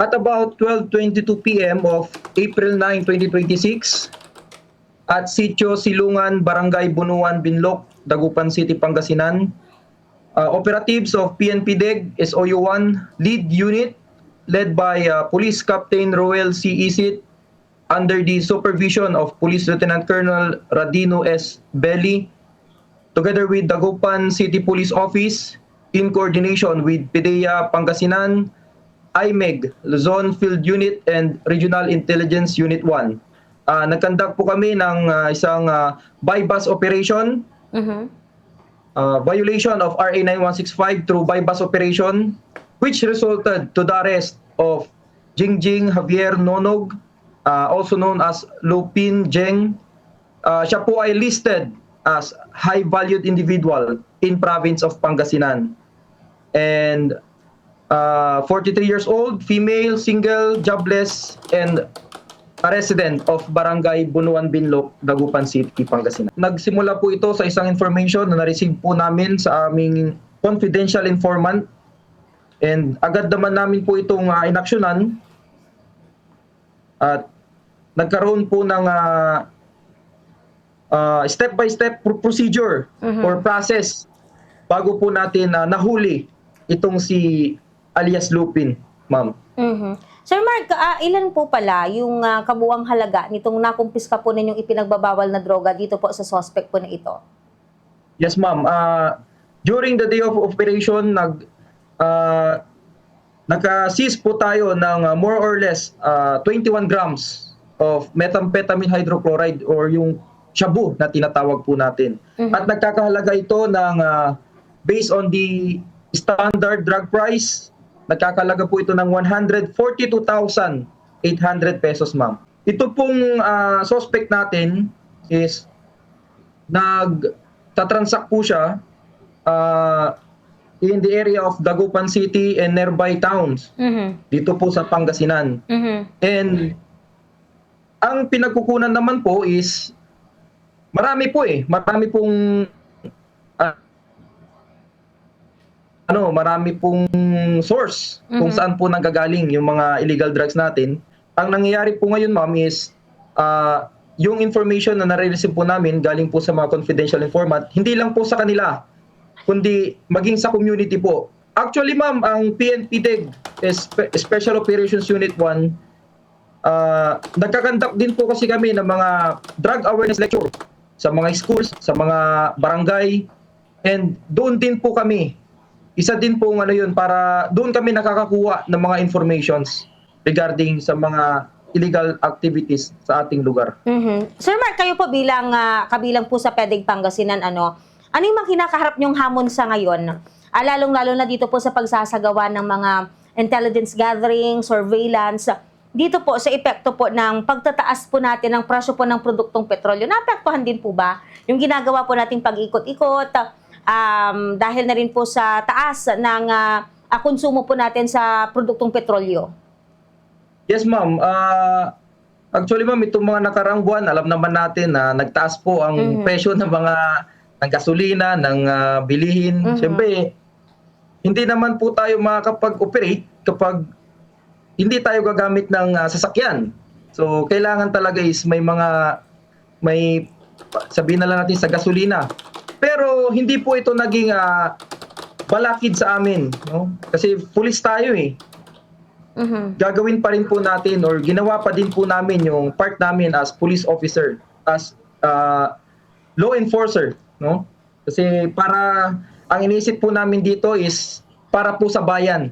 At about 12:22 p.m. of April 9, 2026, at Sitio Silungan, Barangay Bunuan, Binloc, Dagupan City, Pangasinan, operatives of PNP DEG SOU-1 lead unit led by Police Captain Roel C. Isit under the supervision of Police Lieutenant Colonel Radino S. Belli, together with Dagupan City Police Office in coordination with PDEA Pangasinan, IMEG, Luzon Field Unit, and Regional Intelligence Unit 1. Nagkandak po kami ng isang bypass operation, violation of RA 9165 through bypass operation, which resulted to the arrest of Jingjing Javier Nonog, also known as Lupin Jeng. Siya po ay listed as high-valued individual in province of Pangasinan. And 43 years old, female, single, jobless, and a resident of Barangay Bunuan, Binloc, Dagupan City, Pangasinan. Nagsimula po ito sa isang information na na-receive po namin sa aming confidential informant, and agad naman namin po itong inaksyonan at nagkaroon po ng step-by-step procedure or process bago po natin nahuli itong si alias Lupin, ma'am. Sir Mark, ilan po pala yung kabuuang halaga nitong nakumpiska po ninyong ipinagbabawal na droga dito po sa suspect po na ito? Yes, ma'am. During the day of operation, naka-seize po tayo ng more or less 21 grams of methamphetamine hydrochloride or yung shabu na tinatawag po natin. At nagkakahalaga ito ng based on the standard drug price, nagkakalaga po ito ng 142,800 pesos, ma'am. Ito pong suspect natin is nagtatransact po siya in the area of Dagupan City and nearby towns. Dito po sa Pangasinan. And ang pinagkukunan naman po is marami pong marami pong source kung saan po nanggagaling yung mga illegal drugs natin. Ang nangyayari po ngayon, ma'am, is yung information na nare-receive po namin galing po sa mga confidential informant, hindi lang po sa kanila, kundi maging sa community po. Actually, ma'am, ang PNP DEG Special Operations Unit 1, nagkakandak din po kasi kami ng mga drug awareness lecture sa mga schools, sa mga barangay, and doon din po kami. Isa din po para doon kami nakakakuha ng mga informations regarding sa mga illegal activities sa ating lugar. Sir Mark, kayo po bilang kabilang po sa PDEG Pangasinan, ano yung mga kinakaharap nyong hamon sa ngayon? Lalong-lalo na dito po sa pagsasagawa ng mga intelligence gathering, surveillance, dito po sa epekto po ng pagtataas po natin ng presyo po ng produktong petrolyo. Naapektuhan din po ba yung ginagawa po nating pag-ikot-ikot, dahil na rin po sa taas ng konsumo po natin sa produktong petrolyo? Yes, ma'am. Actually, ma'am, itong mga nakarang buwan, alam naman natin na nagtaas po ang presyo ng mga ng gasolina, ng bilihin. Siyempre, hindi naman po tayo makakapag-operate kapag hindi tayo gagamit ng sasakyan. So, kailangan talaga is may sabihin na lang natin sa gasolina. Pero hindi po ito naging balakid sa amin, no? Kasi pulis tayo eh. Gagawin pa rin po natin or ginawa pa din po namin yung part namin as police officer, as law enforcer, no? Kasi ang inisip po namin dito is para po sa bayan.